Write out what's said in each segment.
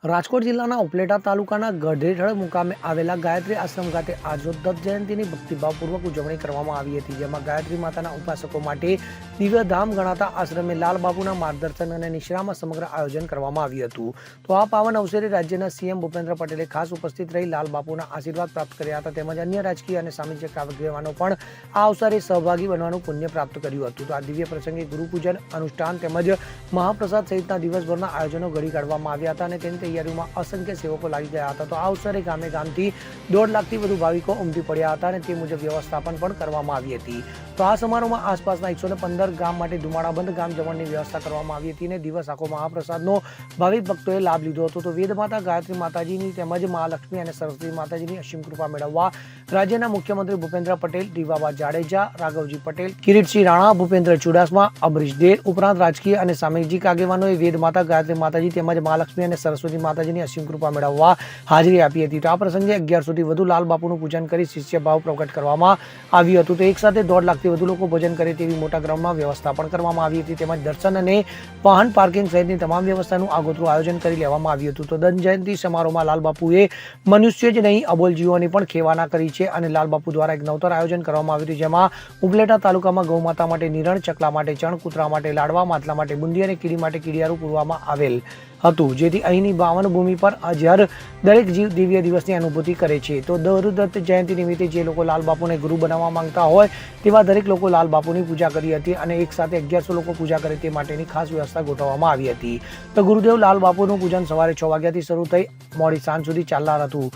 રાજકોટ જિલ્લાના ઉપલેટા તાલુકાના ગઢેઠળ મુકામે આવેલા ગાયત્રી આશ્રમ ખાતે આજરોજ દત્ત જયંતિની ભક્તિભાવપૂર્વક ઉજવણી કરવામાં આવી હતી, જેમાં ગાયત્રી માતાના ઉપાસકો માટે દિવ્યધામ ગણાતા આશ્રમે લાલબાપુના માર્ગદર્શન અને નિશ્રામાં સમગ્ર આયોજન કરવામાં આવ્યું હતું। તો આ પાવન અવસરે રાજ્યના સીએમ ભૂપેન્દ્ર પટેલે ખાસ ઉપસ્થિત રહી લાલબાપુના આશીર્વાદ પ્રાપ્ત કર્યા હતા, તેમજ અન્ય રાજકીય અને સામાજિક આગેવાનો પણ આ અવસરે સહભાગી બનવાનું પુણ્ય પ્રાપ્ત કર્યું હતું। તો આ દિવ્ય પ્રસંગે ગુરુપૂજન અનુષ્ઠાન તેમજ મહાપ્રસાદ સહિતના દિવસભરના આયોજનો ઘડી કાઢવામાં આવ્યા હતા અને તેની તૈયારીઓમાં અસંખ્ય સેવકો લાગી ગયા હતા। તો આ અવસરે ગામે ગામથી 1.5 લાખથી વધુ ભાવિકો ઉમટી પડ્યા હતા અને તે મુજબ વ્યવસ્થાપન પણ કરવામાં આવી હતી। તો આ સમારોહમાં આસપાસના 115 ગામ માટે ધુમાડાબંધ ગામ જમણની વ્યવસ્થા કરવામાં આવી હતી અને દિવસ આખો મહાપ્રસાદનો ભાવિક ભક્તોએ લાભ લીધો હતો। તો વેદ માતા ગાયત્રી માતાજીની તેમજ મહાલક્ષ્મી અને સરસ્વતી માતાજીની અસીમ કૃપા મેળવવા રાજ્યના મુખ્યમંત્રી ભૂપેન્દ્ર પટેલ, દીવાબા જાડેજા, રાઘવજી પટેલ, કિરીટસિંહ રાણા, ભૂપેન્દ્ર ચુડાસમા, અમરીશ દેર ઉપરાંત રાજકીય અને સામાજિક આગેવાનોએ વેદ માતા ગાયત્રી માતાજી તેમજ મહાલક્ષ્મી અને સરસ્વતી માતાજીની અસીમ કૃપા મેળવવા હાજરી આપી હતી। તો આ પ્રસંગે 1100 થી વધુ લાલબાપુનું પૂજન કરી શિષ્ય ભાવ પ્રગટ કરવામાં આવ્યું હતું। તો એક સાથે 1.5 લાખથી વધુ લોકો ભોજન કરે તેવી મોટા ગ્રાઉન્ડમાં વ્યવસ્થા પણ કરવામાં આવી હતી, તેમજ દર્શન અને વાહન પાર્કિંગ સહિતની તમામ વ્યવસ્થાનું આગોતરું આયોજન કરી લેવામાં આવ્યું હતું। તો દત્ત જયંતિ સમારોહમાં લાલબાપુએ મનુષ્ય જ નહીં અબોલ જીવોની પણ ખેવાના કરી છે અને લાલબાપુ દ્વારા એક નવતર આયોજન કરવામાં આવ્યું હતું, જેમાં ઉપલેટા તાલુકામાં ગૌમાતા માટે નિરણ, ચકલા માટે ચણ, કૂતરા માટે લાડવા, માટલા માટે બુંદી અને કીડી માટે કીડિયારું પૂરવામાં આવેલ હતું, જેથી અહીંની પાવન ભૂમિ પર અજર દરેક જીવ દિવ્ય દિવસની અનુભૂતિ કરે છે। તો દત્ત જયંતિ નિમિત્તે જે લોકો લાલબાપુને ગુરુ બનાવવા માંગતા હોય તેવા દરેક લોકો લાલબાપુની પૂજા કરી હતી અને એક સાથે 1100 લોકો પૂજા કરે તે માટેની ખાસ વ્યવસ્થા ગોઠવવામાં આવી હતી। તો ગુરુદેવ લાલબાપુનું પૂજન સવારે 6 વાગ્યાથી શરૂ થઈ મોડી સાંજ સુધી ચાલનાર હતું,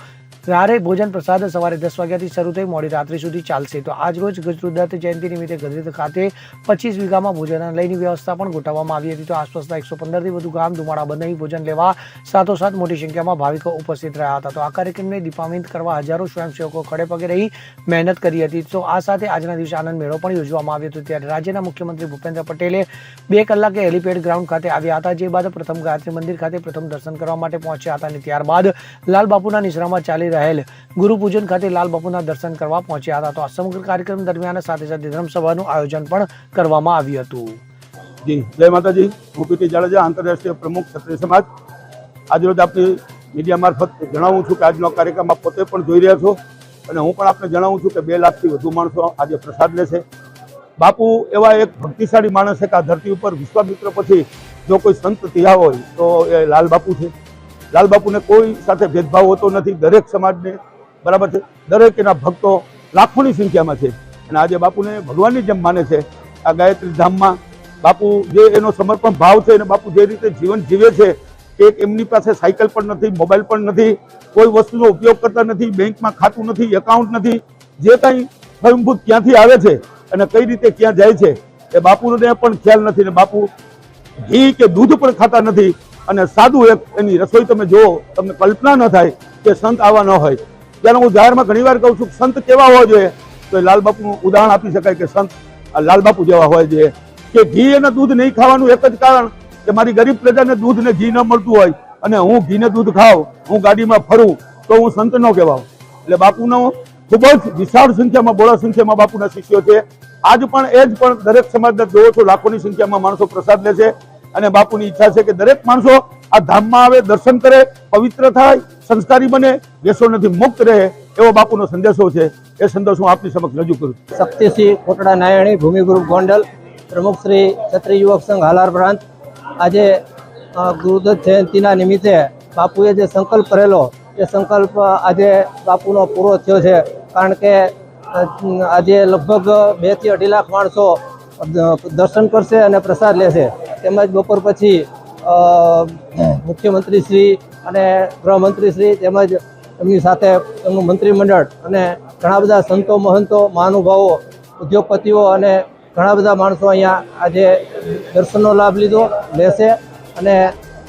જ્યારે ભોજન પ્રસાદ સવારે 10 વાગ્યાથી શરૂ થઈ મોડી રાત્રિ સુધી ચાલશે। તો આજ રોજ દત્ત જયંતિ નિમિત્તે ગઢેઠળ ખાતે 25 વીઘામાં ભોજનાલયની વ્યવસ્થા પણ ગોઠવવામાં આવી હતી। તો આસપાસના 115 થી વધુ ગામ ધુમાડાબંધ અહીં ભોજન લેવા સાથોસાથ મોટી સંખ્યામાં ભાવિકો ઉપસ્થિત રહ્યા હતા। તો આ કાર્યક્રમને દીપાન્વિત કરવા હજારો સ્વયંસેવકો ખડે પગે રહી મહેનત કરી હતી। તો આ સાથે આજના દિવસે આનંદ મેળો પણ યોજવામાં આવ્યો હતો, ત્યારે રાજ્યના મુખ્યમંત્રી ભૂપેન્દ્ર પટેલે 2 કલાકે હેલીપેડ ગ્રાઉન્ડ ખાતે આવ્યા હતા, જે બાદ પ્રથમ ગાયત્રી મંદિર ખાતે પ્રથમ દર્શન કરવા માટે પહોંચ્યા હતા અને ત્યારબાદ લાલબાપુના નિશ્રામાં ચાલી રહેલ ગુરુ પૂજન ખાતે લાલબાપુના દર્શન કરવા પહોંચ્યા હતા। તો આ સમગ્ર કાર્યક્રમ દરમિયાન સાથે સાથે ધર્મસભાનું આયોજન પણ કરવામાં આવ્યું હતું। જી જય માતાજી। હું પીટી જાડેજા, આંતરરાષ્ટ્રીય પ્રમુખ ક્ષત્રિય સમાજ। આજરોજ આપની મીડિયા મારફત જણાવું છું કે આજનો કાર્યક્રમ આપ પોતે પણ જોઈ રહ્યા છો અને હું પણ આપને જણાવું છું કે 2 લાખથી વધુ માણસો આજે પ્રસાદ લેશે। બાપુ એવા એક ભક્તિશાળી માણસ છે કે આ ધરતી ઉપર વિશ્વામિત્ર પછી જો કોઈ સંત થયા હોય તો એ લાલબાપુ છે। લાલબાપુને કોઈ સાથે ભેદભાવ હોતો નથી, દરેક સમાજને બરાબર છે, દરેક એના ભક્તો લાખોની સંખ્યામાં છે અને આજે બાપુને ભગવાનની જેમ માને છે। આ ગાયત્રી ધામમાં બાપુ જે એનો સમર્પણ ભાવ છે અને બાપુ જે રીતે જીવન જીવે છે કે એમની પાસે સાયકલ પણ નથી, મોબાઈલ પણ નથી, કોઈ વસ્તુનો ઉપયોગ કરતા નથી, બેંકમાં ખાતું નથી, એકાઉન્ટ નથી, જે કાંઈ સ્વયંભૂત ક્યાંથી આવે છે અને કઈ રીતે ક્યાં જાય છે એ બાપુને પણ ખ્યાલ નથી ને બાપુ ઘી કે દૂધ પણ ખાતા નથી અને સાદું એક એની રસોઈ તમે જુઓ, તમને કલ્પના ન થાય કે સંત આવા ન હોય। ત્યારે હું જાહેરમાં ઘણીવાર કહું છું સંત કેવા હોવા જોઈએ, તો એ લાલબાપુનું ઉદાહરણ આપી શકાય કે સંત લાલબાપુ જેવા હોય જોઈએ કે ઘી અને દૂધ નહીં ખાવાનું એક જ કારણ કે મારી ગરીબ પ્રજાને દૂધ ને ઘી ન મળતું હોય અને હું ઘી ને દૂધ ખાઉં, હું ગાડીમાં ફરું તો હું સંત ન કહેવાઉં। એટલે બાપુનો ખૂબ જ વિશાળ સંખ્યામાં, બહોળા સંખ્યામાં બાપુના શિષ્યો છે। આજ પણ એ જ પણ દરેક સમાજના જોવો છો લાખોની સંખ્યામાં માણસો પ્રસાદ લે છે અને બાપુની ઈચ્છા છે કે દરેક માણસો આ ધામમાં આવે, દર્શન કરે, પવિત્ર થાય, સંસ્કારી બને, વ્યસનોથી મુક્ત રહે એવો બાપુનો સંદેશો છે। એ સંદેશો હું આપની સમક્ષ રજૂ કરું છું। શક્તિસિંહ કોટડા નાયણી, ભૂમિગુરુ ગોંડલ, પ્રમુખ શ્રી ક્ષત્રિય યુવક સંઘ હાલાર પ્રાંત। આજે ગુરુદત્ત જયંતિના નિમિત્તે બાપુએ જે સંકલ્પ કરેલો એ સંકલ્પ આજે બાપુનો પૂરો થયો છે, કારણ કે આજે લગભગ 2 થી 2.5 લાખ માણસો દર્શન કરશે અને પ્રસાદ લેશે, તેમજ બપોર પછી મુખ્યમંત્રી શ્રી અને ગૃહમંત્રી શ્રી તેમજ એમની સાથે એમનું મંત્રીમંડળ અને ઘણા બધા સંતો, મહંતો, મહાનુભાવો, ઉદ્યોગપતિઓ અને ઘણા બધા માણસો અહીંયા આજે દર્શનનો લાભ લીધો લેશે અને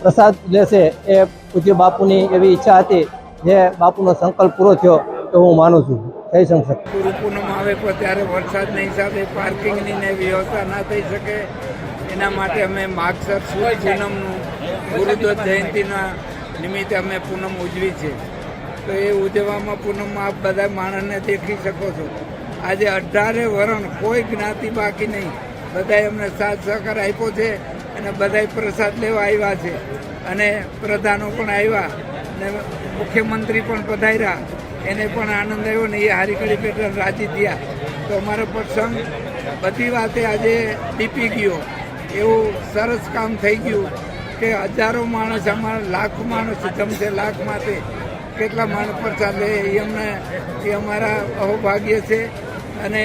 પ્રસાદ લેશે। એ પૂજ્ય બાપુની એવી ઈચ્છા હતી, જે બાપુનો સંકલ્પ પૂરો થયો એવું હું માનું છું। જય શંકર। ગુરુ પૂનમ આવે પણ ત્યારે વરસાદના હિસાબે પાર્કિંગની ને વ્યવસ્થા ના થઈ શકે, એના માટે અમે માગસર સુદ પૂનમનું ગુરુદત્ત જયંતિના નિમિત્તે અમે પૂનમ ઉજવી છે। તો એ ઉજવવામાં પૂનમમાં આપ બધા માણસને દેખી શકો છો। આજે 18 વરણ કોઈ જ્ઞાતિ બાકી નહીં, બધાએ અમને સાથ સહકાર આપ્યો છે અને બધાએ પ્રસાદ લેવા આવ્યા છે। અને પ્રધાનો પણ આવ્યા અને મુખ્યમંત્રી પણ પધાર્યા, એને પણ આનંદ આવ્યો ને એ હારી ઘડી પેટર્ન રાજી થયા. તો અમારો પ્રસંગ બધી વાતે આજે દીપી ગયો. એવું સરસ કામ થઈ ગયું કે હજારો માણસ, અમારા લાખ માણસ જમશે. લાખમાંથી કેટલા માણસ પ્રસાદ લે એ અમારા અહોભાગ્ય છે. અને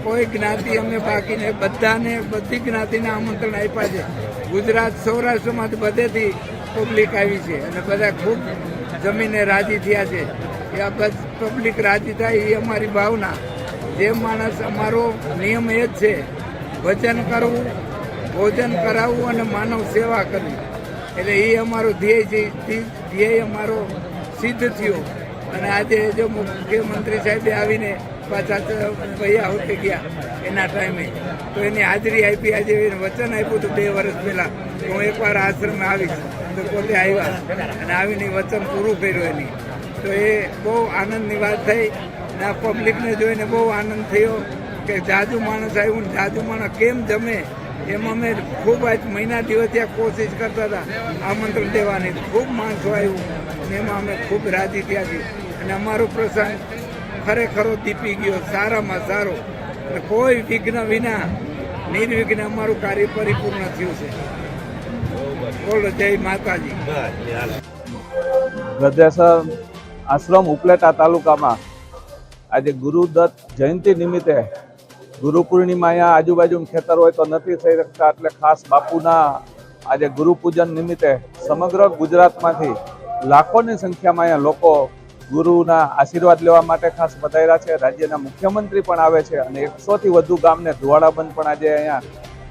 કોઈ જ્ઞાતિ અમે બાકીને બધાને, બધી જ્ઞાતિને આમંત્રણ આપ્યા છે. ગુજરાત સૌરાષ્ટ્રમાંથી બધેથી પબ્લિક આવી છે અને બધા ખૂબ જમીને રાજી થયા છે. એ આ પબ્લિક રાજી થાય એ અમારી ભાવના. જે માણસ, અમારો નિયમ એ જ છે, ભજન કરવું, ભોજન કરાવવું અને માનવ સેવા કરવી. એટલે એ અમારો ધ્યેય છે. ધ્યેય અમારો સિદ્ધ થયો. અને આજે જો મુખ્યમંત્રી સાહેબે આવીને પાછા ભૈયા હોતે ગયા એના ટાઈમે, તો એની હાજરી આપી. આજે વચન આપ્યું હતું 2 વર્ષ પહેલાં કે હું એકવાર આશ્રમે આવીશ, તો પોતે આવ્યા અને આવીને વચન પૂરું કર્યું એની. તો એ બહુ આનંદની વાત થઈ અને આ પબ્લિકને જોઈને બહુ આનંદ થયો કે જાજુ માણસ આવ્યું. જાજુ માણસ કેમ જમે એમ અમે ખૂબ આજ મહિના દિવસ ત્યાં કોશિશ કરતા હતા આમંત્રણ દેવાની. ખૂબ માણસો આવ્યું અને એમાં અમે ખૂબ રાજી થયા છીએ. અને અમારો પ્રસંગ ખરેખરો દીપી ગયો, સારામાં સારો. અને કોઈ વિઘ્ન વિના નિર્વિઘ્ન અમારું કાર્ય પરિપૂર્ણ થયું છે. બોલો જય માતાજી. ગધેસર આશ્રમ ઉપલેટા તાલુકામાં આજે ગુરુદત્ત જયંતિ નિમિત્તે ગુરુ પૂર્ણિમા અહીંયા આજુબાજુમાં ખેતર હોય તો નથી થઈ શકતા, એટલે ખાસ બાપુના આજે ગુરુ પૂજન નિમિત્તે સમગ્ર ગુજરાતમાંથી લાખોની સંખ્યામાં અહીંયા લોકો ગુરુના આશીર્વાદ લેવા માટે ખાસ પધાર્યા છે. રાજ્યના મુખ્યમંત્રી પણ આવે છે અને 100થી વધુ ગામને ધુવાડાબંધ પણ આજે અહીંયા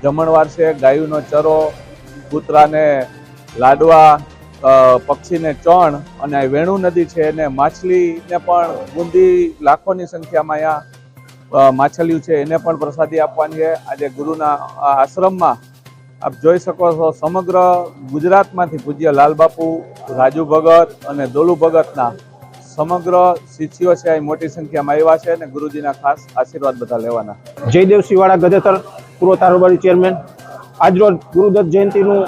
જમણવાર છે. ગાયોનો ચરો, કૂતરાને લાડવા, પક્ષીને ચણ અને વેણુ નદી છે એને માછલીને પણ બુંદી લાખોની સંખ્યામાં અહીંયા માછલીઓ છે એને પણ પ્રસાદી આપવાની છે. આજે ગુરુના આશ્રમમાં આપ જોઈ શકો છો સમગ્ર ગુજરાતમાંથી પૂજ્ય લાલબાપુ, રાજુ ભગત અને દોલુ ભગતના સમગ્ર શિષ્યો છે અહીં મોટી સંખ્યામાં આવ્યા છે અને ગુરુજીના ખાસ આશીર્વાદ બધા લેવાના. જયદેવસિંહવાળા ગધેસર પૂર્વ તાલુકાની ચેરમેન, આજરોજ ગુરુદત્ત જયંતિનું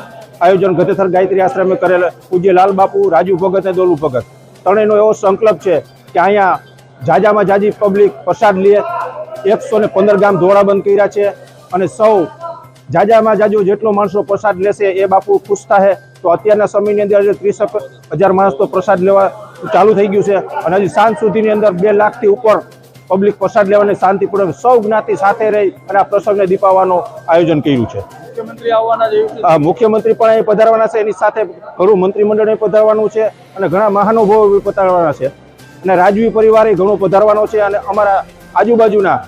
આયોજન ગધેસર ગાયત્રી આશ્રમે કરેલ પૂજ્ય લાલબાપુ, રાજુ ભગત અને દોલુ ભગત ત્રણેયનો એવો સંકલ્પ છે કે અહીંયા જાજામાં જાજી પબ્લિક પ્રસાદ લે. 115 ગામ ધોળાબંધ કર્યા છે અને સૌ જાજામાં જાજુ જેટલો માણસો પ્રસાદ લેશે એ બાપુ ખુશ થાય. તો અત્યારના સમયની અંદર 30,000 માણસ તો પ્રસાદ લેવા ચાલુ થઈ ગયું છે અને હજી સાંજ સુધીની અંદર 2 લાખથી ઉપર પબ્લિક પ્રસાદ લેવાની શાંતિપૂર્વક સૌ જ્ઞાતિ સાથે રહી અને આ પ્રસંગને દીપાવવાનું આયોજન કર્યું છે. મુખ્યમંત્રી પણ અહીં પધારવાના છે, એની સાથે ઘણું મંત્રીમંડળ પધારવાનું છે અને ઘણા મહાનુભાવો પધારવાના છે અને રાજવી પરિવાર ઘણો પધારવાનો છે અને અમારા આજુબાજુના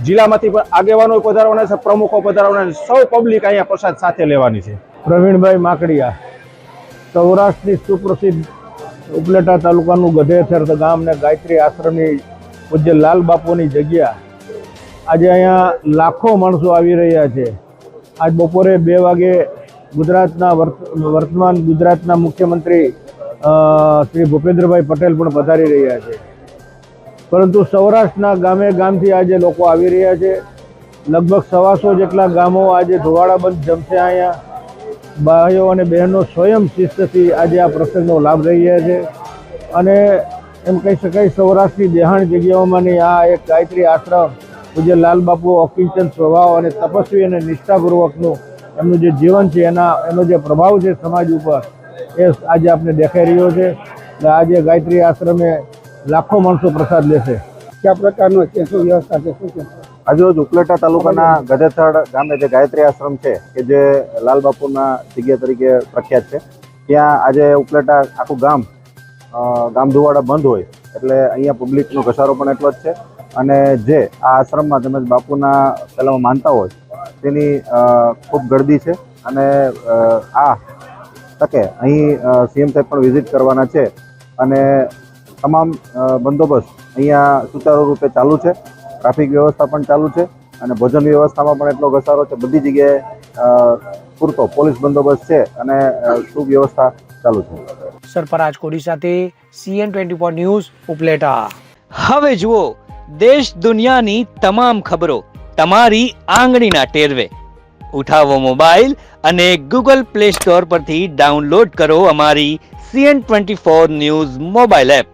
જિલ્લામાંથી પણ આગેવાનો પધારવાના છે, પ્રમુખો પધારવાના છે. સૌ પબ્લિક અહીંયા પ્રસાદ સાથે લેવાની છે. પ્રવીણભાઈ માકડિયા, સૌરાષ્ટ્રની સુપ્રસિદ્ધ ઉપલેટા તાલુકાનું ગધેસર ગામ ને ગાયત્રી આશ્રમની પૂજ્ય લાલબાપુની જગ્યા. આજે અહીંયા લાખો માણસો આવી રહ્યા છે. આજ બપોરે 2 વાગે ગુજરાતના વર્તમાન ગુજરાતના મુખ્યમંત્રી શ્રી ભૂપેન્દ્રભાઈ પટેલ પણ પધારી રહ્યા છે. પરંતુ સૌરાષ્ટ્રના ગામે ગામથી આજે લોકો આવી રહ્યા છે. લગભગ 125 જેટલા ગામો આજે ધોવાડાબંધ જમશે. અહીંયા ભાઈઓ અને બહેનો સ્વયં શિસ્તથી આજે આ પ્રસંગનો લાભ લઈ રહ્યા છે અને એમ કહી શકાય સૌરાષ્ટ્રની દેહાણ જગ્યાઓમાંની આ એક ગાયત્રી આશ્રમ પૂજ્ય લાલબાપુ અકિંચન સ્વભાવ અને તપસ્વી અને નિષ્ઠાપૂર્વકનું એમનું જે જીવન છે એનો જે પ્રભાવ છે સમાજ ઉપર એ આજે આપણે દેખાઈ રહ્યો છે. એટલે આજે ગાયત્રી આશ્રમે લાખો માણસો પ્રસાદ લેશે. કયા પ્રકારનો છે, શું વ્યવસ્થા છે, શું છે? આજરોજ ઉપલેટા તાલુકાના ગધેસર ગામે જે ગાયત્રી આશ્રમ છે કે જે લાલબાપુના જગ્યા તરીકે પ્રખ્યાત છે, ત્યાં આજે ઉપલેટા આખું ગામ ધુવાડા બંધ હોય એટલે અહીંયા પબ્લિકનો ઘસારો પણ એટલો જ છે અને જે આ આશ્રમમાં તેમજ બાપુના પહેલાં માનતા હોય તેની ખૂબ ગળદી છે અને આ તકે અહીં સીએમ સાહેબ પણ વિઝિટ કરવાના છે અને તમામ બંદોબસ્ત અહીંયા સુચારુ રૂપે ચાલુ છે. ટ્રાફિક વ્યવસ્થા પણ ચાલુ છે અને ભોજન વ્યવસ્થામાં પણ એટલો ઘસારો છે. બધી જગ્યાએ પૂરતો પોલીસ બંદોબસ્ત છે અને સુવ્યવસ્થા ચાલુ છે. સરફરાજ કોડી સાથે CN24 ન્યૂઝ ઉપલેટા. હવે જુઓ દેશ દુનિયાની તમામ ખબરો તમારી આંગળીના ટેરવે. ઉઠાવો મોબાઈલ અને ગૂગલ પ્લે સ્ટોર પરથી ડાઉનલોડ કરો અમારી CN24 ન્યૂઝ મોબાઈલ એપ.